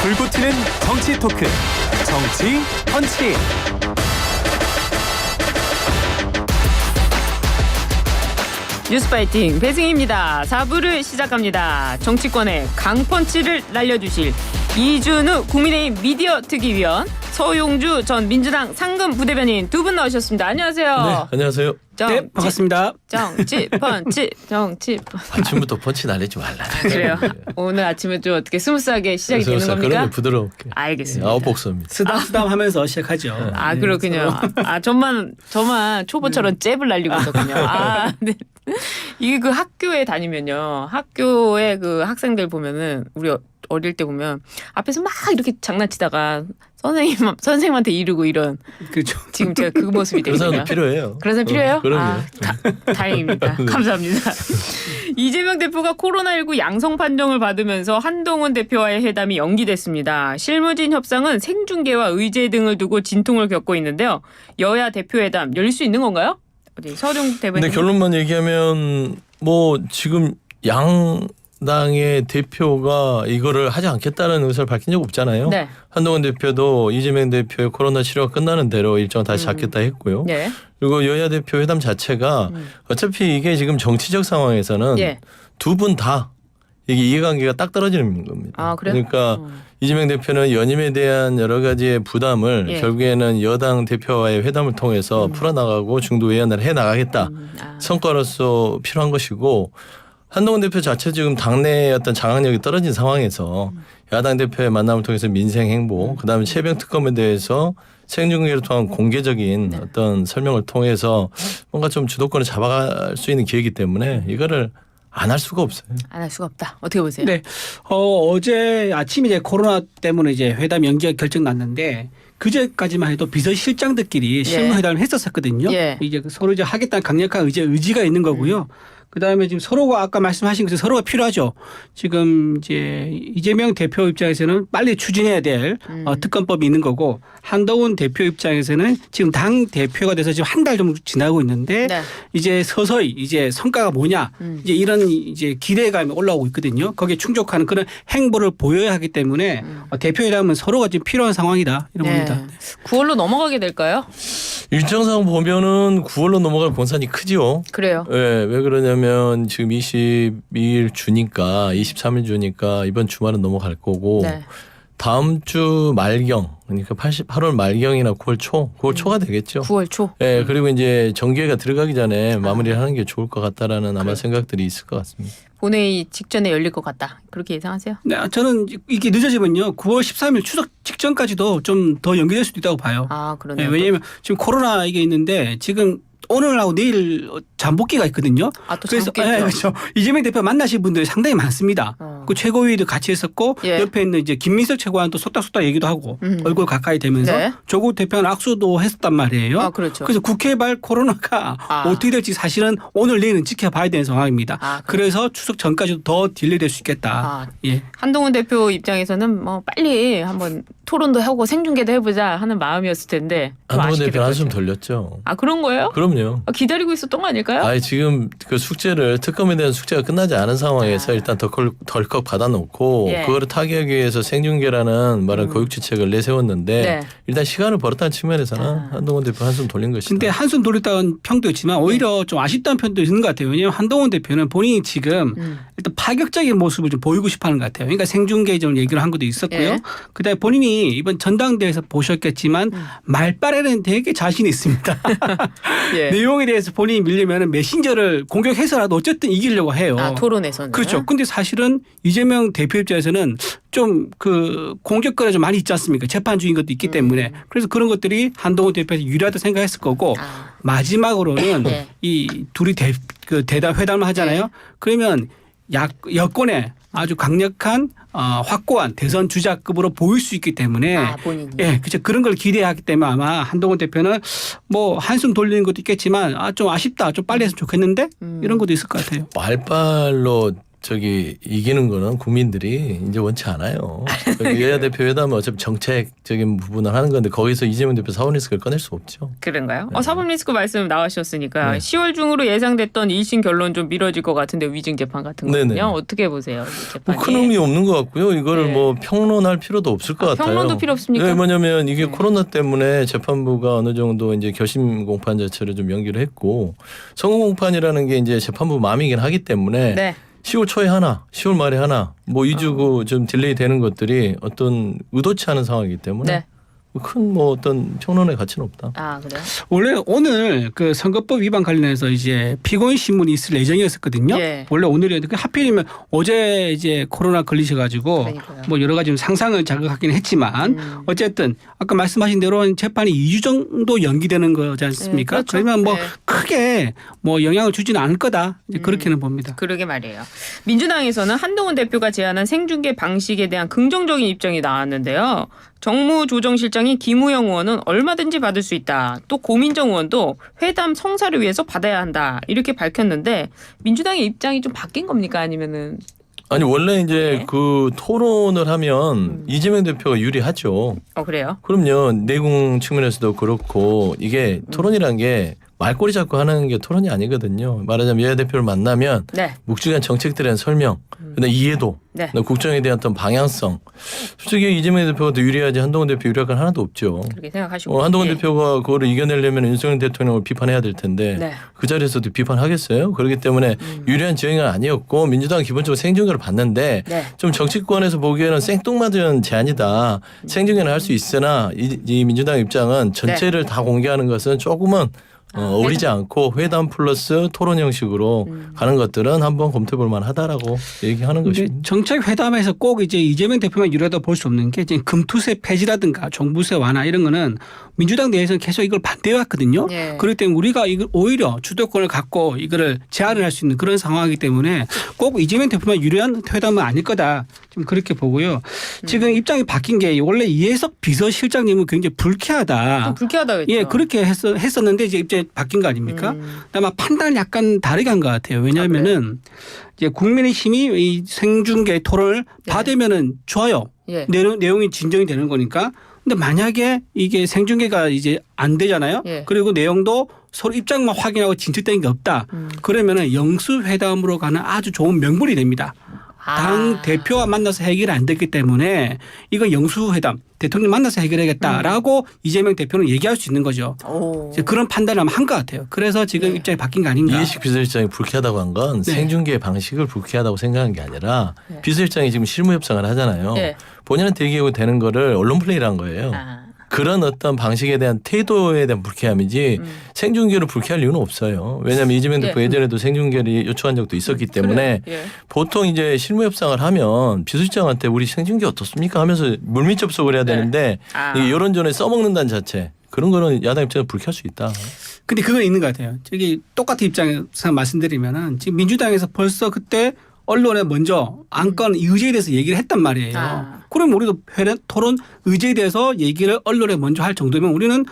불고 튀는 정치 토크 정치 펀치. 뉴스파이팅 배승희입니다. 4부를 시작합니다. 정치권의 강펀치를 날려주실 이준우 국민의힘 미디어 특위위원, 서용주 전 민주당 상금 부대변인 두 분 나오셨습니다. 안녕하세요. 네, 안녕하세요. 네, 반갑습니다. 정치 펀치 정치 아침부터 펀치 날리지 말라. 그래요. 오늘 아침에 좀 어떻게 스무스하게 시작이 되는 겁니까? 그러면 부드럽게. 알겠습니다. 아웃복서입니다. 쓰담쓰담 하면서 시작하죠. 아 그렇군요. 저만 초보처럼 잽을 날리고 있었군요. 네. 이게 그 학교에 다니면요, 학교에 그 학생들 보면은 우리 어릴 때 보면 앞에서 막 이렇게 장난치다가 선생님한테 이르고 이런. 그렇죠. 지금 제가 그 모습이 그런 되거든요. 사람도 필요해요. 그런 사람 필요해요? 그럼요. 다행입니다. 감사합니다. 이재명 대표가 코로나19 양성 판정을 받으면서 한동훈 대표와의 회담이 연기됐습니다. 실무진 협상은 생중계와 의제 등을 두고 진통을 겪고 있는데요. 여야 대표 회담 열릴 수 있는 건가요? 어디 서중 대변인. 근데 결론만 얘기하면 뭐 지금 양당의 대표가 이거를 하지 않겠다는 의사를 밝힌 적 없잖아요. 네. 한동훈 대표도 이재명 대표의 코로나 치료가 끝나는 대로 일정 다시 잡겠다 했고요. 네. 그리고 여야 대표 회담 자체가 어차피 이게 지금 정치적 상황에서는 예. 두 분 다 이게 이해관계가 딱 떨어지는 겁니다. 아, 그래요? 그러니까 이재명 대표는 연임에 대한 여러 가지의 부담을 예. 결국에는 여당 대표와의 회담을 통해서 풀어나가고 중도 외연을 해나가겠다. 성과로서 필요한 것이고, 한동훈 대표 자체 지금 당내의 어떤 장악력이 떨어진 상황에서 야당 대표의 만남을 통해서 민생 행보, 그다음에 최병 특검에 대해서 생중계를 통한 공개적인 어떤 설명을 통해서 뭔가 좀 주도권을 잡아갈 수 있는 기회이기 때문에 이거를 안 할 수가 없어요. 안 할 수가 없다. 어떻게 보세요? 네. 어제 아침 이제 코로나 때문에 이제 회담 연기가 결정 났는데 그제까지만 해도 비서실장들끼리 실무회담을 했었거든요. 예. 이제 서로 이제 하겠다는 강력한 의지가 있는 거고요. 그다음에 지금 서로가 아까 말씀하신 것처럼 서로가 필요하죠. 지금 이제 이재명 대표 입장에서는 빨리 추진해야 될 특검법이 있는 거고, 한동훈 대표 입장에서는 지금 당 대표가 돼서 지금 한 달 정도 지나고 있는데 네. 이제 서서히 이제 성과가 뭐냐 이제 이런 이제 기대감이 올라오고 있거든요. 거기에 충족하는 그런 행보를 보여야 하기 때문에 대표회담은 서로가 지금 필요한 상황이다 이런 겁니다. 9월로 넘어가게 될까요? 일정상 보면은 9월로 넘어갈 권산이 크지요. 그래요. 네, 왜 그러냐면 지금 22일 주니까 23일 주니까 이번 주말은 넘어갈 거고, 네. 다음 주 말경, 그러니까 8월 말경이나 9월 초가 되겠죠. 9월 초. 네, 그리고 이제 정기회가 들어가기 전에 마무리를 하는 게 좋을 것 같다라는 아마 생각들이 있을 것 같습니다. 본회의 직전에 열릴 것 같다. 그렇게 예상하세요? 네, 저는 이게 늦어지면요 9월 13일 추석 직전까지도 좀 더 연기될 수도 있다고 봐요. 아, 그러네요. 네, 왜냐하면 지금 코로나 이게 있는데 지금 오늘하고 내일 잠복기가 있거든요. 또 그래서 잠복기 있죠. 그렇죠. 이재명 대표 만나신 분들이 상당히 많습니다. 그 최고위도 같이 했었고 예. 옆에 있는 이제 김민석 최고와는 속닥속닥 얘기도 하고 얼굴 가까이 대면서 네. 조국 대표는 악수도 했었단 말이에요. 아, 그렇죠. 그래서 국회발 코로나가 어떻게 될지 사실은 오늘 내일은 지켜봐야 되는 상황입니다. 그래서 추석 전까지도 더 딜레이될 수 있겠다. 예. 한동훈 대표 입장에서는 뭐 빨리 한번 토론도 하고 생중계도 해보자 하는 마음이었을 텐데. 한동훈 대표 한숨 돌렸죠. 아, 그런 거예요? 그럼요. 기다리고 있었던 거 아닐까요? 아니 지금 그 숙제를, 특검에 대한 숙제가 끝나지 않은 상황에서 일단 덜컥 받아놓고 그거를 타개하기 위해서 생중계라는 말은 고육지책을 내세웠는데 일단 시간을 벌었다는 측면에서는 한동훈 대표 한숨 돌린 것이다. 근데 한숨 돌렸다는 평도 있지만 오히려 좀 아쉽다는 편도 있는 것 같아요. 왜냐하면 한동훈 대표는 본인이 지금 일단 파격적인 모습을 좀 보이고 싶어하는 것 같아요. 그러니까 생중계 좀 얘기를 한 것도 있었고요. 그다음에 본인이 이번 전당대회에서 보셨겠지만 말빨에는 되게 자신이 있습니다. 내용에 대해서 본인이 밀리면 메신저를 공격해서라도 어쨌든 이기려고 해요. 토론에서는. 그렇죠. 근데 사실은 이재명 대표 입장에서는 좀 그 공격거리가 좀 많이 있지 않습니까? 재판 중인 것도 있기 때문에. 그래서 그런 것들이 한동훈 대표한테 유리하다 생각했을 거고 마지막으로는 이 둘이 대담 회담을 하잖아요. 그러면 여권에 아주 강력한 확고한 대선 주자급으로 보일 수 있기 때문에 본인이. 예, 그렇죠. 그런 걸 기대하기 때문에 아마 한동훈 대표는 뭐 한숨 돌리는 것도 있겠지만 좀 아쉽다, 좀 빨리 했으면 좋겠는데 이런 것도 있을 것 같아요. 말빨로 이기는 거는 국민들이 이제 원치 않아요. 여야 대표 회담은 어차피 정책적인 부분을 하는 건데 거기서 이재명 대표 사법 리스크를 꺼낼 수 없죠. 그런가요? 네. 사법 리스크 말씀 나오셨으니까 네. 10월 중으로 예상됐던 1심 결론 좀 미뤄질 것 같은데 위증 재판 같은 거는요. 네네. 어떻게 보세요? 이 재판이? 큰 의미 없는 것 같고요. 이거를 네. 뭐 평론할 필요도 없을 것 같아요. 평론도 필요 없습니까? 네, 뭐냐면 이게 네. 코로나 때문에 재판부가 어느 정도 이제 결심 공판 자체를 좀 연기를 했고 선고 공판이라는 게 이제 재판부 마음이긴 하기 때문에 네. 10월 초에 하나, 10월 말에 하나, 뭐 2주고 좀 딜레이 되는 것들이 어떤 의도치 않은 상황이기 때문에 네. 큰 뭐 어떤 평론의 가치는 없다. 아 그래요? 원래 오늘 그 선거법 위반 관련해서 이제 피고인 신문이 있을 예정이었었거든요. 예. 원래 오늘이었는데 하필이면 어제 이제 코로나 걸리셔가지고 그러니까요. 뭐 여러 가지 상상을 자극하긴 했지만 어쨌든 아까 말씀하신 대로 재판이 2주 정도 연기되는 거지 않습니까? 네, 그렇죠. 그러면 뭐 네. 크게 뭐 영향을 주지는 않을 거다. 이제 그렇게는 봅니다. 그러게 말이에요. 민주당에서는 한동훈 대표가 제안한 생중계 방식에 대한 긍정적인 입장이 나왔는데요. 정무조정실장인 김우영 의원은 얼마든지 받을 수 있다. 또 고민정 의원도 회담 성사를 위해서 받아야 한다. 이렇게 밝혔는데 민주당의 입장이 좀 바뀐 겁니까? 아니면은 아니 원래 이제 네. 그 토론을 하면 이재명 대표가 유리하죠. 그래요? 그럼요. 내공 측면에서도 그렇고 이게 토론이란 게 말꼬리 잡고 하는 게 토론이 아니거든요. 말하자면 여야 대표를 만나면 네. 묵직한 정책들에 대한 설명, 그다음에 이해도, 네. 그다음에 국정에 대한 어떤 방향성. 솔직히 이재명 대표가 더 유리하지 한동훈 대표 유리할 건 하나도 없죠. 그렇게 생각하시고 한동훈 예. 대표가 그거를 이겨내려면 윤석열 대통령을 비판해야 될 텐데 네. 그 자리에서도 비판하겠어요? 그렇기 때문에 유리한 지형이 아니었고 민주당은 기본적으로 생중계를 받는데 네. 좀 정치권에서 보기에는 생뚱맞은 제안이다. 생중계는 할 수 있으나 이 민주당 입장은 전체를 다 공개하는 것은 조금은 어울리지 않고 회담 플러스 토론 형식으로 가는 것들은 한번 검토해볼 만하다라고 얘기하는 근데 것입니다. 정책 회담에서 꼭 이제 이재명 대표만 유리하다 볼 수 없는 게 이제 금투세 폐지라든가 종부세 완화 이런 거는 민주당 내에서는 계속 이걸 반대해 왔거든요. 예. 그렇기 때문에 우리가 이걸 오히려 주도권을 갖고 이거를 제한을 할 수 있는 그런 상황이기 때문에 꼭 이재명 대표만 유리한 회담은 아닐 거다. 좀 그렇게 보고요. 지금 입장이 바뀐 게 원래 이해석 비서실장님은 굉장히 불쾌하다. 좀 불쾌하다 그랬죠. 예, 그렇게 했었는데 이제 입장이 바뀐 거 아닙니까? 아마 판단을 약간 다르게 한 것 같아요. 왜냐하면은 이제 국민의힘이 이 생중계 토론을 네. 받으면은 좋아요. 예. 내용이 진정이 되는 거니까. 근데 만약에 이게 생중계가 이제 안 되잖아요. 예. 그리고 내용도 서로 입장만 확인하고 진척된 게 없다. 그러면은 영수회담으로 가는 아주 좋은 명분이 됩니다. 당 대표와 만나서 해결이 안 됐기 때문에 이거 영수회담 대통령 만나서 해결하겠다라고 이재명 대표는 얘기할 수 있는 거죠. 오. 이제 그런 판단을 아마 한 것 같아요. 그래서 지금 네. 입장이 바뀐 거 아닌가. 이해식 비서실장이 불쾌하다고 한 건 네. 생중계 방식을 불쾌하다고 생각한 게 아니라 네. 비서실장이 지금 실무 협상을 하잖아요. 네. 본인한테 얘기하고 되는 거를 언론 플레이란 거예요. 그런 어떤 방식에 대한 태도에 대한 불쾌함이지 생중계를 불쾌할 이유는 없어요. 왜냐하면 이재명 대표 예전에도 생중계를 요청한 적도 있었기 때문에 그래요? 예. 보통 이제 실무 협상을 하면 비서실장한테 우리 생중계 어떻습니까 하면서 물밑 접속을 해야 되는데 이게 여론전에 써먹는다는 자체 그런 거는 야당 입장에서 불쾌할 수 있다. 근데 그건 있는 것 같아요. 저기 똑같은 입장에서 말씀드리면은 지금 민주당에서 벌써 그때 언론에 먼저 안건 의제에 대해서 얘기를 했단 말이에요. 그럼 우리도 토론 의제에 대해서 얘기를 언론에 먼저 할 정도면 우리는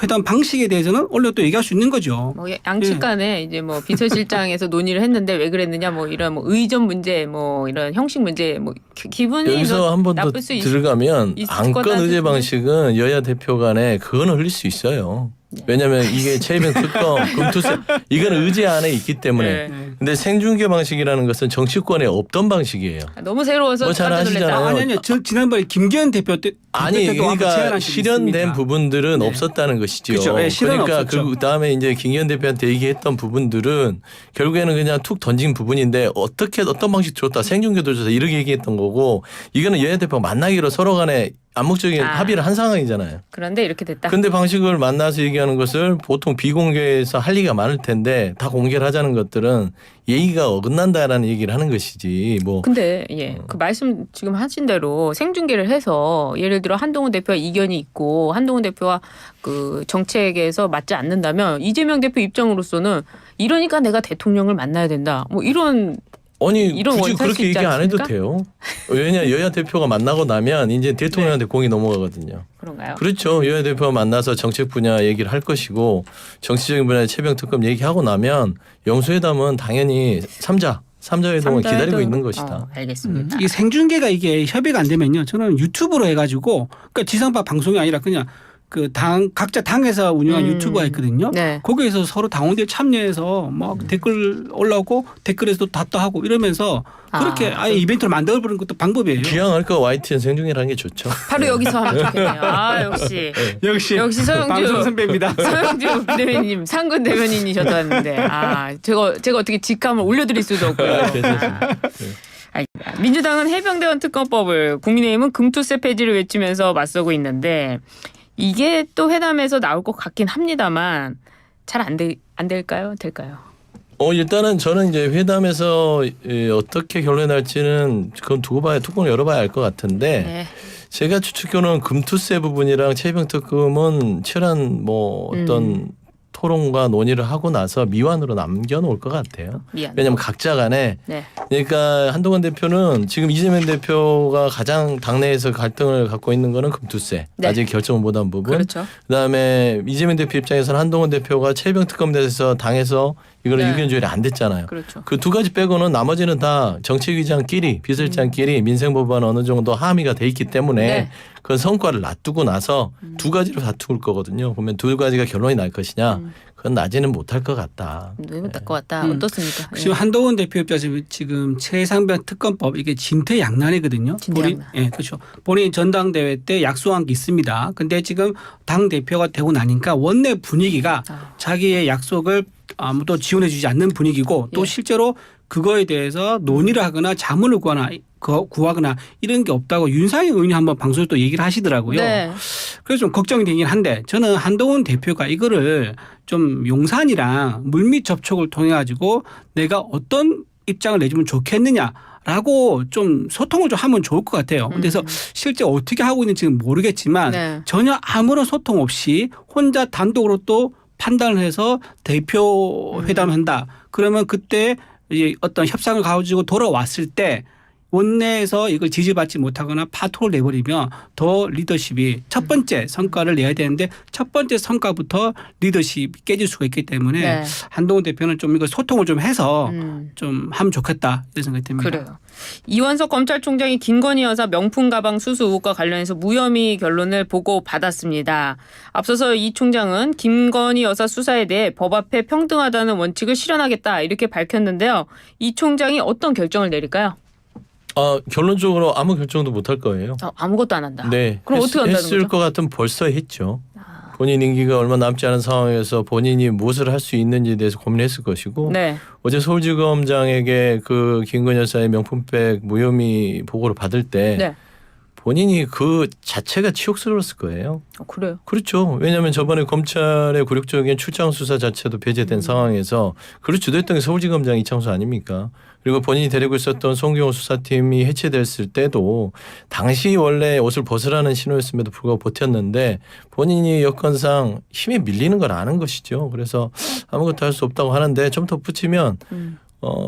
회담 방식에 대해서는 언론에 또 얘기할 수 있는 거죠. 뭐 양측 간에 이제 뭐 비서실장에서 논의를 했는데 왜 그랬느냐 뭐 이런 뭐 의전 문제 뭐 이런 형식 문제 뭐 기분이 여기서 한 번 더 나쁠 수 들어가면 있을 안건 거다 의제 싶은데. 방식은 여야 대표 간에 그거는 흘릴 수 있어요. 왜냐하면 이게 최이병 특검, 금투세 이거는 의제 안에 있기 때문에. 네. 근데 생중계 방식이라는 것은 정치권에 없던 방식이에요. 너무 새로워서 뭐 잘 깜짝 놀랐다. 아시잖아요. 아니요. 지난번에 김기현 대표 때 아니 때도 아까 그러니까 제안한 적이 실현된 있습니다. 부분들은 네. 없었다는 것이죠. 그렇죠. 네, 실현은 그러니까 없었죠. 그 다음에 이제 김기현 대표한테 얘기했던 부분들은 결국에는 그냥 툭 던진 부분인데 어떻게 어떤 방식 줬다 생중계도 줬다 이렇게 얘기했던 거고 이거는 여야 대표가 만나기로 서로 간에 암묵적인 합의를 한 상황이잖아요. 그런데 이렇게 됐다. 근데 방식을 만나서 얘기하는 것을 보통 비공개에서 할 리가 많을 텐데 다 공개를 하자는 것들은 예의가 어긋난다라는 얘기를 하는 것이지 뭐. 근데 그 말씀 지금 하신 대로 생중계를 해서 예를 들어 한동훈 대표와 이견이 있고 한동훈 대표와 그 정책에서 맞지 않는다면 이재명 대표 입장으로서는 이러니까 내가 대통령을 만나야 된다. 뭐 이런 아니 이런 굳이 원칙이 그렇게 있지 얘기 안 해도 않습니까? 돼요. 왜냐 여야 대표가 만나고 나면 이제 대통령한테 공이 넘어가거든요. 그런가요? 그렇죠. 여야 대표가 만나서 정책 분야 얘기를 할 것이고 정치적인 분야의 최병 특검 얘기하고 나면 영수회담은 당연히 3자 3자 회동을 기다리고 삼자회동. 있는 것이다. 알겠습니다. 이 생중계가 이게 협의가 안 되면요. 저는 유튜브로 해가지고 그러니까 지상파 방송이 아니라 그냥 그 각자 당에서 운영한 유튜브가 있거든요. 네. 거기에서 서로 당원들 참여해서 막 댓글 올라오고 댓글에서도 답도하고 이러면서 그렇게 아예 이벤트를 만들어보는 것도 방법이에요. 기왕할 거 YTN 생중계라는 게 좋죠. 바로 여기서 하면 좋겠네요. 아 역시 역시 서영주 방송 선배입니다. 서영주 대변인님 상근 대변인이셨다는데 제가 어떻게 직함을 올려드릴 수도 없고요. 알겠습니다. 민주당은 해병대원 특검법을 국민의힘은 금투세 폐지를 외치면서 맞서고 있는데 이게 또 회담에서 나올 것 같긴 합니다만 잘 안 될까요? 될까요? 일단은 저는 이제 회담에서 어떻게 결론이 날지는 그건 두고 봐야 뚜껑을 열어봐야 알 것 같은데 네. 제가 추측하는 금투세 부분이랑 채병특검은 치열한 어떤 토론과 논의를 하고 나서 미완으로 남겨놓을 것 같아요. 미안. 왜냐하면 각자 간에 네. 그러니까 한동훈 대표는 지금 이재명 대표가 가장 당내에서 갈등을 갖고 있는 거는 금투세. 네. 아직 결정을 못한 부분. 그렇죠. 그다음에 이재명 대표 입장에서는 한동훈 대표가 채병특검에 대해서 당에서 이거는 네. 의견 조율이 안 됐잖아요. 그렇죠. 그 두 가지 빼고는 나머지는 다 정책위장끼리 비서실장끼리 민생법안 어느 정도 함의가 돼 있기 때문에 네. 그 성과를 놔두고 나서 두 가지로 다툴 거거든요. 그러면 두 가지가 결론이 날 것이냐? 그건 나지는 못할 것 같다. 너무 될것 같다. 어떻습니까? 지금 한동훈 대표 입장에서 지금 최상병 특검법 이게 진퇴양난이거든요. 진퇴양난. 그렇죠. 본인 전당대회 때 약속한 게 있습니다. 근데 지금 당 대표가 되고 나니까 원내 분위기가 자기의 약속을 아무도 지원해주지 않는 분위기고 또 예. 실제로 그거에 대해서 논의를 하거나 자문을 구하거나 이런 게 없다고 윤상현 의원이 한번 방송에 또 얘기를 하시더라고요. 네. 그래서 좀 걱정이 되긴 한데 저는 한동훈 대표가 이거를 좀 용산이랑 물밑 접촉을 통해 가지고 내가 어떤 입장을 내주면 좋겠느냐라고 좀 소통을 좀 하면 좋을 것 같아요. 그래서 실제 어떻게 하고 있는지는 모르겠지만 네. 전혀 아무런 소통 없이 혼자 단독으로 또 판단을 해서 대표 회담을 한다. 그러면 그때 이제 어떤 협상을 가지고 돌아왔을 때 원내에서 이걸 지지받지 못하거나 파토를 내버리면 더 리더십이 첫 번째 성과를 내야 되는데 첫 번째 성과부터 리더십이 깨질 수가 있기 때문에 네. 한동훈 대표는 좀 이거 소통을 좀 해서 좀 하면 좋겠다 이런 생각이 듭니다. 그래요. 이완석 검찰총장이 김건희 여사 명품 가방 수수 의혹과 관련해서 무혐의 결론을 보고받았습니다. 앞서서 이 총장은 김건희 여사 수사에 대해 법 앞에 평등하다는 원칙을 실현하겠다 이렇게 밝혔는데요. 이 총장이 어떤 결정을 내릴까요? 결론적으로 아무 결정도 못 할 거예요. 아무것도 안 한다. 네. 그럼 어떻게 한다는 했을 거죠? 것 같으면 벌써 했죠. 본인 임기가 얼마 남지 않은 상황에서 본인이 무엇을 할 수 있는지에 대해서 고민했을 것이고 네. 어제 서울지검장에게 그 김건희 여사의 명품백 무혐의 보고를 받을 때 네. 본인이 그 자체가 치욕스러웠을 거예요. 그래요. 그렇죠. 왜냐하면 저번에 검찰의 굴욕적인 출장 수사 자체도 배제된 상황에서 그걸 주도했던 게 서울지검장 이창수 아닙니까? 그리고 본인이 데리고 있었던 송경호 수사팀이 해체됐을 때도 당시 원래 옷을 벗으라는 신호였음에도 불구하고 버텼는데 본인이 여건상 힘에 밀리는 걸 아는 것이죠. 그래서 아무것도 할 수 없다고 하는데 좀 덧붙이면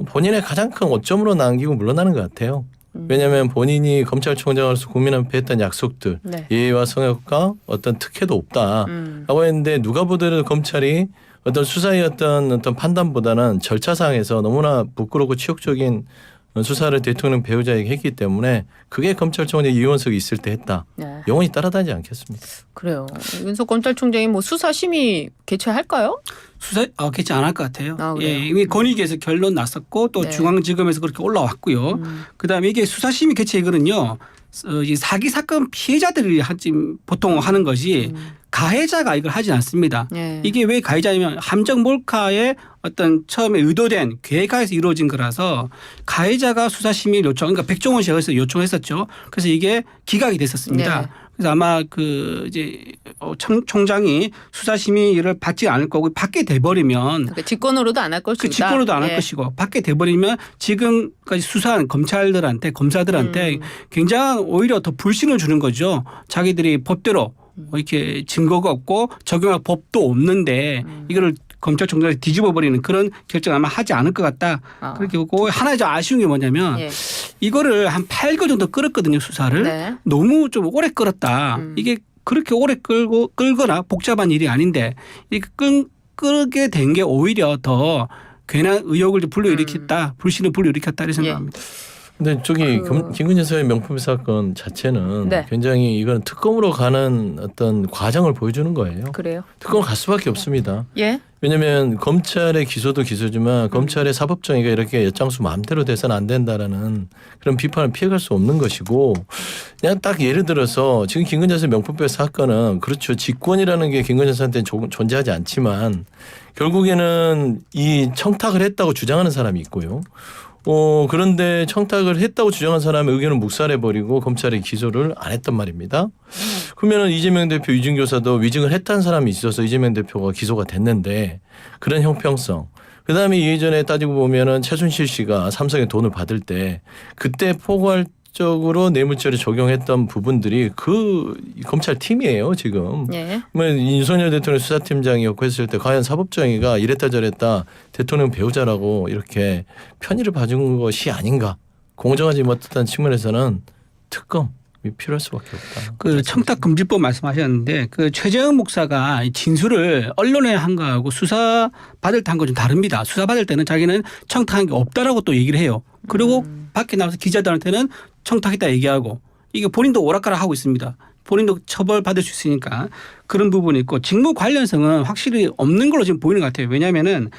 본인의 가장 큰 오점으로 남기고 물러나는 것 같아요. 왜냐하면 본인이 검찰총장으로서 국민 앞에 했던 약속들 네. 예의와 성역과 어떤 특혜도 없다라고 했는데 누가 보더라도 검찰이 어떤 수사의 어떤 판단보다는 절차상에서 너무나 부끄럽고 치욕적인 수사를 대통령 배우자에게 했기 때문에 그게 검찰총장 이원석이 있을 때 했다. 네. 영원히 따라다니지 않겠습니다. 그래요. 윤석 검찰총장이 뭐 수사 심의 개최할까요? 수사 개최 안 할 것 같아요. 아, 그래요? 이미 권익위에서 결론 났었고 또 네. 중앙지검에서 그렇게 올라왔고요. 그다음에 이게 수사심의 개최 이거는요. 이 사기 사건 피해자들이 보통 하는 것이 가해자가 이걸 하지 않습니다. 네. 이게 왜 가해자냐면 함정 몰카의 어떤 처음에 의도된 계획하에서 이루어진 거라서 가해자가 수사심의 요청, 그러니까 백종원 씨가 그래서 요청했었죠. 그래서 이게 기각이 됐었습니다. 네. 그래서 아마 그 이제 총장이 수사심의를 받지 않을 거고 받게 돼버리면 그러니까 직권으로도 안 할 것이다. 그 직권으로도 안 할 예. 것이고 받게 돼버리면 지금까지 수사한 검사들한테 굉장한 오히려 더 불신을 주는 거죠. 자기들이 법대로 이렇게 증거가 없고 적용할 법도 없는데 이거를 검찰총장이 뒤집어버리는 그런 결정 아마 하지 않을 것 같다. 그렇게 보고 하나 좀 아쉬운 게 뭐냐면 예. 이거를 한 8개월 정도 끌었거든요. 수사를. 네. 너무 좀 오래 끌었다. 이게 그렇게 오래 끌거나 복잡한 일이 아닌데 이렇게 끌게 된 게 오히려 더 괜한 의혹을 불러일으켰다, 불신을 불러일으켰다 이렇게 생각합니다. 근데 저기 김건희 여사의 명품 사건 자체는 네. 굉장히 이건 특검으로 가는 어떤 과정을 보여주는 거예요. 그래요? 특검을 갈 수밖에 없습니다. 예. 왜냐하면 검찰의 기소도 기소지만 검찰의 사법정의가 이렇게 엿장수 마음대로 돼서는 안 된다라는 그런 비판을 피해갈 수 없는 것이고 그냥 딱 예를 들어서 지금 김건희 여사 명품백 사건은 그렇죠. 직권이라는 게 김건희 여사한테는 존재하지 않지만 결국에는 이 청탁을 했다고 주장하는 사람이 있고요. 그런데 청탁을 했다고 주장한 사람의 의견을 묵살해버리고 검찰이 기소를 안 했단 말입니다. 그러면은 이재명 대표 위증교사도 위증을 했다는 사람이 있어서 이재명 대표가 기소가 됐는데 그런 형평성. 그다음에 예전에 따지고 보면은 최순실 씨가 삼성에 돈을 받을 때 그때 포괄적으로 뇌물죄를 적용했던 부분들이 그 검찰 팀이에요 지금. 예. 윤석열 대통령 수사팀장이었고 했을 때 과연 사법정의가 이랬다 저랬다 대통령 배우자라고 이렇게 편의를 봐준 것이 아닌가. 공정하지 못했다는 측면에서는 특검이 필요할 수밖에 없다. 그 청탁금지법 말씀하셨는데 그 최재형 목사가 진술을 언론에 한 거하고 수사 받을 때 한 거 좀 다릅니다. 수사 받을 때는 자기는 청탁한 게 없다라고 또 얘기를 해요. 그리고 밖에 나와서 기자들한테는 청탁했다 얘기하고 이게 본인도 오락가락 하고 있습니다. 본인도 처벌받을 수 있으니까 그런 부분이 있고 직무 관련성은 확실히 없는 걸로 지금 보이는 것 같아요. 왜냐하면은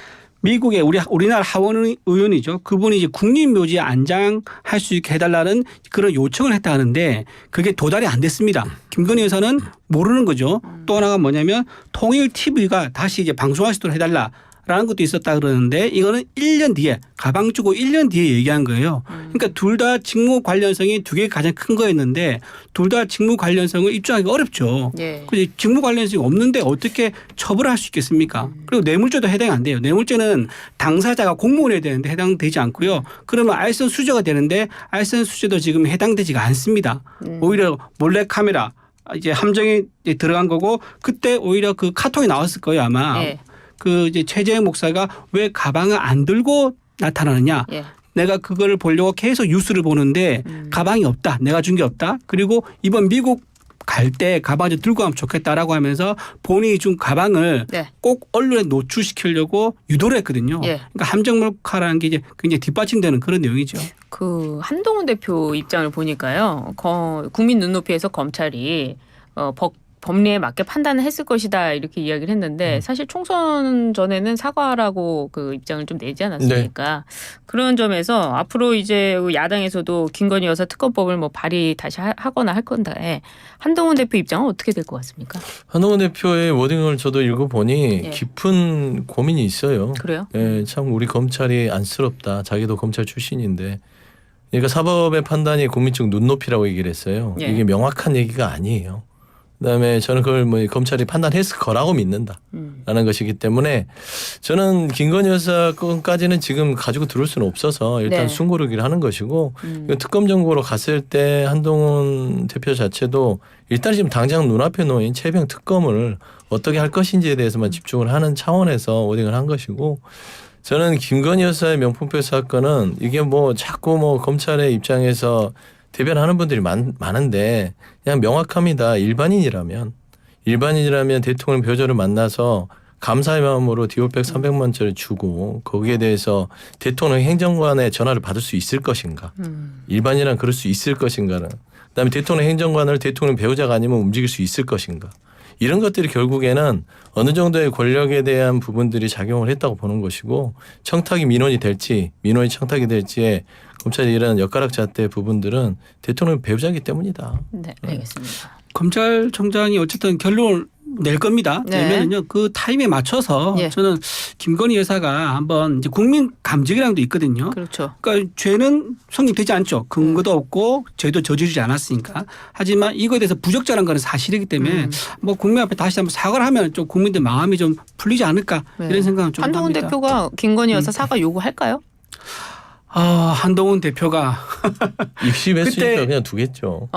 미국의 우리나라 하원 의원이죠. 그분이 이제 국립묘지에 안장할 수 있게 해달라는 그런 요청을 했다 하는데 그게 도달이 안 됐습니다. 김건희 여사는 모르는 거죠. 또 하나가 뭐냐면 통일 TV가 다시 이제 방송할 수 있도록 해달라. 라는 것도 있었다 그러는데 이거는 1년 뒤에 가방 주고 1년 뒤에 얘기한 거예요. 그러니까 둘 다 직무 관련성이 두 개가 가장 큰 거였는데 둘 다 직무 관련성을 입증하기가 어렵죠. 예. 그래서 직무 관련성이 없는데 어떻게 처벌할 수 있겠습니까? 그리고 뇌물죄도 해당이 안 돼요. 뇌물죄는 당사자가 공무원이 되는데 해당되지 않고요. 그러면 알선 수재가 되는데 알선 수재도 지금 해당되지가 않습니다. 오히려 몰래카메라 이제 함정이 들어간 거고 그때 오히려 그 카톡이 나왔을 거예요 아마. 예. 그 이제 최재형 목사가 왜 가방을 안 들고 나타나느냐. 예. 내가 그걸 보려고 계속 뉴스를 보는데 가방이 없다. 내가 준 게 없다. 그리고 이번 미국 갈 때 가방을 들고 가면 좋겠다라고 하면서 본인이 준 가방을 네. 꼭 언론에 노출시키려고 유도를 했거든요. 예. 그러니까 함정몰카라는 게 이제 굉장히 뒷받침되는 그런 내용이죠. 그 한동훈 대표 입장을 보니까요. 국민 눈높이에서 검찰이 법리에 맞게 판단을 했을 것이다 이렇게 이야기를 했는데 사실 총선 전에는 사과라고 그 입장을 좀 내지 않았습니까? 그런 점에서 앞으로 이제 야당에서도 김건희 여사 특검법을 뭐 발의 다시 하거나 할 건데 한동훈 대표 입장은 어떻게 될 것 같습니까? 한동훈 대표의 워딩을 저도 읽어보니 예. 깊은 고민이 있어요. 그래요? 예, 참 우리 검찰이 안쓰럽다. 자기도 검찰 출신인데. 그러니까 사법의 판단이 국민적 눈높이라고 얘기를 했어요. 예. 이게 명확한 얘기가 아니에요. 그다음에 저는 그걸 뭐 검찰이 판단했을 거라고 믿는다라는 것이기 때문에 저는 김건희 여사 건까지는 지금 가지고 들어올 수는 없어서 일단 네. 숨고르기를 하는 것이고 특검 정보로 갔을 때 한동훈 대표 자체도 일단 지금 당장 눈앞에 놓인 최병 특검을 어떻게 할 것인지에 대해서만 집중을 하는 차원에서 오딩을 한 것이고 저는 김건희 여사의 명품백 사건은 이게 뭐 자꾸 뭐 검찰의 입장에서 대변하는 분들이 많은데 그냥 명확합니다. 일반인이라면 대통령 배우자를 만나서 감사의 마음으로 디올백 300만 원짜리 주고 거기에 대해서 대통령 행정관의 전화를 받을 수 있을 것인가. 일반인이란 그럴 수 있을 것인가는. 그다음에 대통령 행정관을 대통령 배우자가 아니면 움직일 수 있을 것인가. 이런 것들이 결국에는 어느 정도의 권력에 대한 부분들이 작용을 했다고 보는 것이고 청탁이 민원이 될지 민원이 청탁이 될지에 검찰이 이런 엿가락 잣대 부분들은 대통령 배우자이기 때문이다. 네, 알겠습니다. 검찰총장이 어쨌든 결론을 낼 겁니다. 네. 내면은요 그 타임에 맞춰서 예. 저는 김건희 여사가 한번 이제 국민 감정이랑도 있거든요. 그렇죠. 그러니까 죄는 성립되지 않죠. 근거도 없고 죄도 저지르지 않았으니까. 하지만 이거에 대해서 부적절한 건 사실이기 때문에 뭐 국민 앞에 다시 한번 사과를 하면 좀 국민들 마음이 좀 풀리지 않을까 네. 이런 생각은 좀 한동훈 합니다. 대표가 김건희 여사 사과 요구할까요? 한동훈 대표가 입심했으니까 그때- 그냥 두겠죠.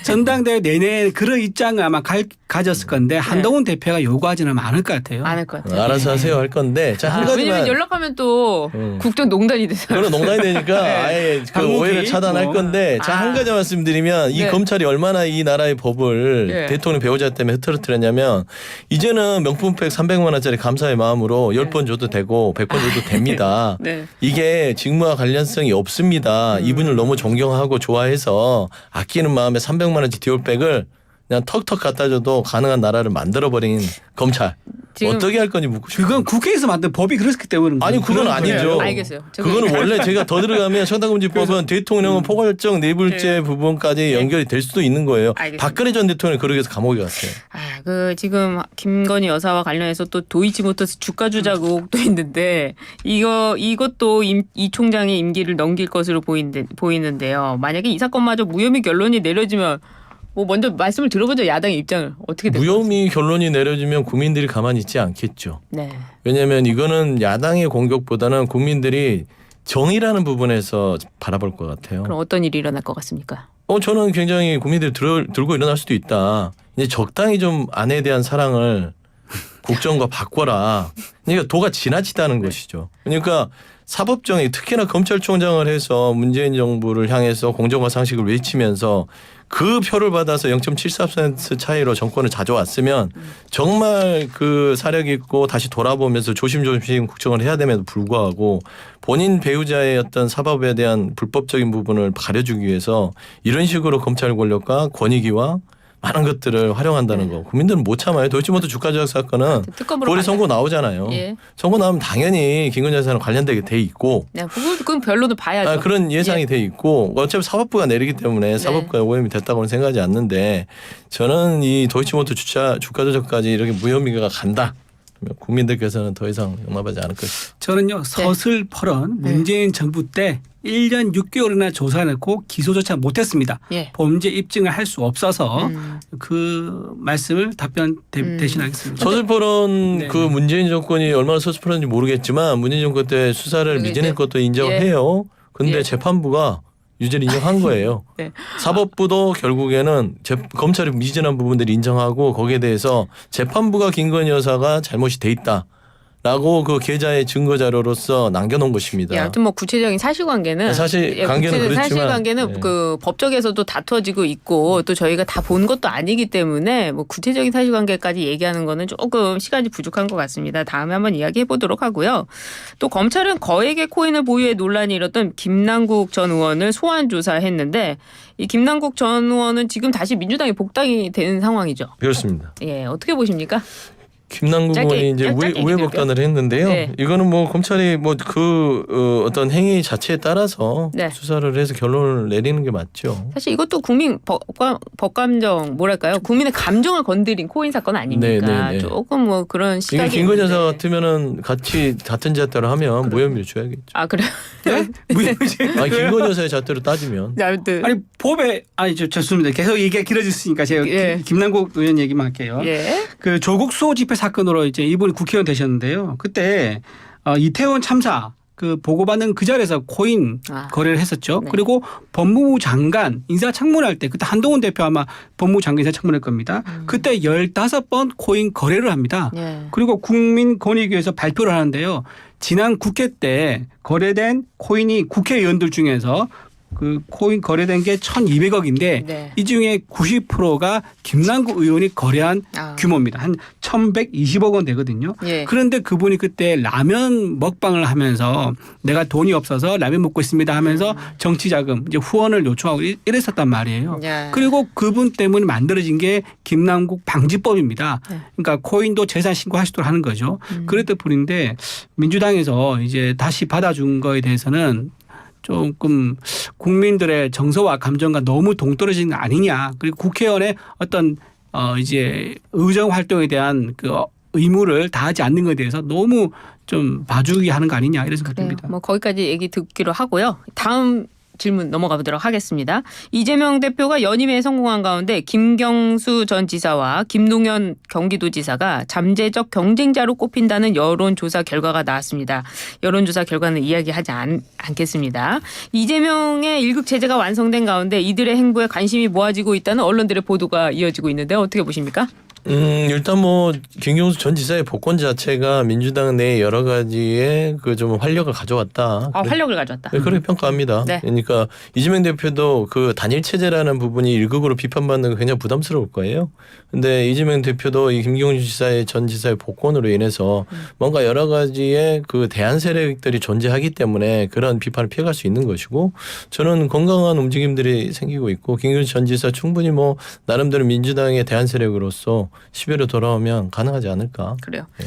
전당대회 내내 그런 입장을 아마 가졌을 건데 한동훈 대표가 요구하지는 않을 것 같아요. 안 할 것 같아요. 알아서 하세요 할 건데 자, 한 왜냐면 가지만 연락하면 또 국정농단이 돼서. 그런 농단이 되니까 아예 그 당국이 오해를 차단할 뭐. 건데 자, 한 가지 말씀드리면 이 네. 검찰이 얼마나 이 나라의 법을 네. 대통령 배우자 때문에 흐트러뜨렸냐면 이제는 명품백 300만 원짜리 감사의 마음으로 10번 줘도 되고 100번 줘도 됩니다. 네. 이게 직무와 관련성이 없습니다. 이분을 너무 존경하고 좋아해서 아끼는 마음에 300만 원짜리 디올백을 그냥 턱턱 갖다 줘도 가능한 나라를 만들어버린 검찰. 지금- 어떻게 할 건지 묻고 싶어요. 그건 국회에서 만든 법이 그렇기 때문에 아니 그건 아니죠. 알겠어요. 그거는 원래 제가 더 들어가면 청탁금지법은 대통령은 포괄적 내불죄 부분까지 연결이 될 수도 있는 거예요. 알겠습니다. 박근혜 전 대통령이 그러기 위해서 감옥에 갔어요. 그 지금 김건희 여사와 관련해서 또 도이치모터스 주가 조작 의혹도 있는데 이것도 이 총장의 임기를 넘길 것으로 보이는데요. 만약에 이 사건마저 무혐의 결론이 내려지면 뭐 먼저 말씀을 들어보죠. 야당의 입장을 어떻게 될까요? 무혐의 결론이 내려지면 국민들이 가만히 있지 않겠죠. 네. 왜냐하면 이거는 야당의 공격보다는 국민들이 정의라는 부분에서 바라볼 것 같아요. 그럼 어떤 일이 일어날 것 같습니까? 저는 굉장히 국민들이 들고 일어날 수도 있다. 이제 적당히 좀 아내에 대한 사랑을 국정과 바꿔라. 그러니까 도가 지나치다는 것이죠. 그러니까 사법정의 특히나 검찰총장을 해서 문재인 정부를 향해서 공정과 상식을 외치면서 그 표를 받아서 0.74% 차이로 정권을 가져왔으면 정말 그 사력 있고 다시 돌아보면서 조심조심 국정을 해야 됨에도 불구하고 본인 배우자의 어떤 사법에 대한 불법적인 부분을 가려주기 위해서 이런 식으로 검찰 권력과 권익위와 많은 것들을 활용한다는 거 국민들은 못 참아요. 도이치모터 주가 조작 사건은 특검으로 9월에 선고 나오잖아요. 예. 선고 나오면 당연히 김건희 여사는 관련되게 돼 있고 네, 그건 변론을 봐야죠. 그런 예상이 예. 돼 있고 어차피 사법부가 내리기 때문에 사법부가 오염이 됐다고는 생각하지 않는데 저는 이 도이치모터 주가 조작까지 이렇게 무혐의가 간다. 그러면 국민들께서는 더 이상 용납하지 않을 것이다. 저는요 서슬퍼런 문재인 정부 때 1년 6개월이나 조사해놓고 기소조차 못했습니다. 예. 범죄 입증을 할 수 없어서 그 말씀을 답변 대신하겠습니다. 서슬퍼런 네. 그 문재인 정권이 얼마나 서슬퍼런지 모르겠지만 문재인 정권 때 수사를 네, 미진한 네. 것도 인정을 예. 해요. 근데 예. 재판부가 유죄를 인정한 거예요. 네. 사법부도 결국에는 검찰이 미진한 부분들을 인정하고 거기에 대해서 재판부가 김건희 여사가 잘못이 돼 있다라고 그 계좌의 증거 자료로서 남겨놓은 것입니다. 예, 아무튼 뭐 구체적인 사실관계는 사실 관계는 구체적인 그렇지만, 사실관계는 예. 그 법적에서도 다투어지고 있고 또 저희가 다 본 것도 아니기 때문에 뭐 구체적인 사실관계까지 얘기하는 거는 조금 시간이 부족한 것 같습니다. 다음에 한번 이야기해 보도록 하고요. 또 검찰은 거액의 코인을 보유해 논란이 일었던 김남국 전 의원을 소환 조사했는데 이 김남국 전 의원은 지금 다시 민주당에 복당이 되는 상황이죠. 그렇습니다. 예, 어떻게 보십니까? 김남국 짧게, 의원이 이제 짧게 우회 얘기 복단을 했는데요. 네. 이거는 뭐 검찰이 뭐 그 어떤 행위 자체에 따라서 네. 수사를 해서 결론을 내리는 게 맞죠. 사실 이것도 국민 법감정 뭐랄까요? 국민의 감정을 건드린 코인 사건 아닙니까? 네, 네, 네. 조금 뭐 그런 이게 시각이 김건희 여사 있는데. 같으면은 같이 같은 잣대로 하면 무혐의를 줘야겠죠. 아 그래요? 네? 아니 김건희 여사의 잣대로 따지면 아무튼 아니 법에 죄송합니다. 계속 얘기가 길어졌으니까 제가 예. 김남국 의원 얘기만 할게요. 예. 그 조국 수호 집회 사건으로 이제 이분이 국회의원 되셨는데요. 그때 이태원 참사 그 보고받는 그 자리에서 코인 거래를 했었죠. 네. 그리고 법무부 장관 인사청문할 때 그때 한동훈 대표 아마 법무부 장관 인사청문할 겁니다. 그때 15번 코인 거래를 합니다. 예. 그리고 국민권익위에서 발표를 하는데요. 지난 국회 때 거래된 코인이 국회의원들 중에서 그 코인 거래된 게 1,200억인데 네. 이 중에 90%가 김남국 의원이 거래한 규모입니다. 한 1,120억 원 되거든요. 예. 그런데 그분이 그때 라면 먹방을 하면서 내가 돈이 없어서 라면 먹고 있습니다 하면서 정치 자금 이제 후원을 요청하고 이랬었단 말이에요. 예. 그리고 그분 때문에 만들어진 게 김남국 방지법입니다. 네. 그러니까 코인도 재산 신고하시도록 하는 거죠. 그랬던 분인데 민주당에서 이제 다시 받아준 거에 대해서는 조금 국민들의 정서와 감정과 너무 동떨어지는 거 아니냐. 그리고 국회의원의 어떤 이제 의정 활동에 대한 그 의무를 다하지 않는 것에 대해서 너무 좀 봐주기 하는 거 아니냐 이런 생각이 그래요. 듭니다. 뭐 거기까지 얘기 듣기로 하고요. 다음 질문 넘어가 보도록 하겠습니다. 이재명 대표가 연임에 성공한 가운데 김경수 전 지사와 김동연 경기도지사가 잠재적 경쟁자로 꼽힌다는 여론조사 결과가 나왔습니다. 여론조사 결과는 이야기하지 않겠습니다. 이재명의 1급 체제가 완성된 가운데 이들의 행보에 관심이 모아지고 있다는 언론들의 보도가 이어지고 있는데 어떻게 보십니까? 일단 뭐 김경수 전 지사의 복권 자체가 민주당 내 여러 가지의 그 좀 활력을 가져왔다. 활력을 가져왔다. 네, 그렇게 평가합니다. 네. 그러니까 이재명 대표도 그 단일 체제라는 부분이 일극으로 비판받는 거 굉장히 부담스러울 거예요. 근데 이재명 대표도 이 김경수 지사의 전 지사의 복권으로 인해서 뭔가 여러 가지의 그 대안 세력들이 존재하기 때문에 그런 비판을 피해갈 수 있는 것이고 저는 건강한 움직임들이 생기고 있고 김경수 전 지사 충분히 뭐 나름대로 민주당의 대안 세력으로서 10회로 돌아오면 가능하지 않을까. 그래요. 네.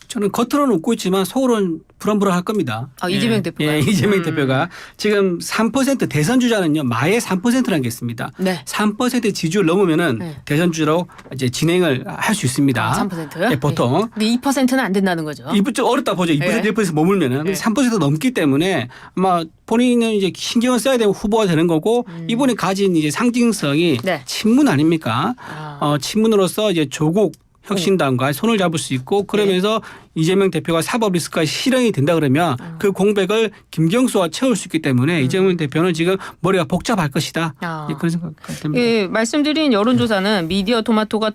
저는 겉으로는 웃고 있지만 속으로는 불안불안할 겁니다. 이재명 대표가. 이재명 대표가 지금 3% 대선 주자는요 마의 3%라는 게 있습니다. 네. 3% 지지율 넘으면은 네. 대선 주자로 이제 진행을 할 수 있습니다. 3%요? 네, 보통. 근데 2%는 안 된다는 거죠. 이분 좀 어렵다 보죠. 2% 네. 1% 머물면은. 근데 네. 3% 넘기 때문에 아마 본인은 이제 신경을 써야 되는 후보가 되는 거고 이분이 가진 이제 상징성이 네. 친문 아닙니까? 아. 친문으로서 이제 조국 혁신당과 손을 잡을 수 있고 그러면서 이재명 대표가 사법 리스크가 실현이 된다 그러면 그 공백을 김경수와 채울 수 있기 때문에 이재명 대표는 지금 머리가 복잡할 것이다. 예, 그런 생각이 듭니다. 예, 말씀드린 여론조사는 미디어 토마토가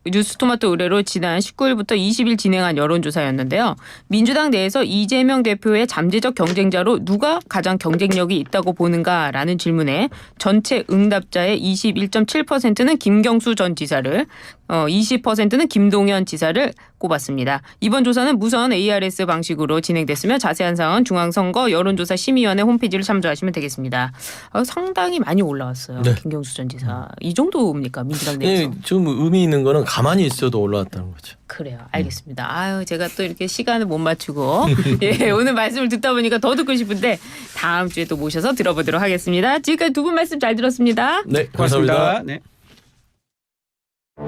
뉴스 토마토 의뢰로 지난 19일부터 20일 진행한 여론조사였는데요. 민주당 내에서 이재명 대표의 잠재적 경쟁자로 누가 가장 경쟁력이 있다고 보는가라는 질문에 전체 응답자의 21.7%는 김경수 전 지사를 20%는 김동연 지사를 꼽았습니다. 이번 조사는 무선 ARS 방식으로 진행됐으며 자세한 사항은 중앙선거 여론조사 심의위원회 홈페이지를 참조하시면 되겠습니다. 상당히 많이 올라왔어요. 네. 김경수 전 지사. 이 정도입니까? 민주당 내에서. 네, 좀 의미 있는 거는 가만히 있어도 올라왔다는 거죠. 그래요. 알겠습니다. 제가 또 이렇게 시간을 못 맞추고 예, 오늘 말씀을 듣다 보니까 더 듣고 싶은데 다음 주에 또 모셔서 들어보도록 하겠습니다. 지금까지 두 분 말씀 잘 들었습니다. 네, 고맙습니다. 감사합니다. 네.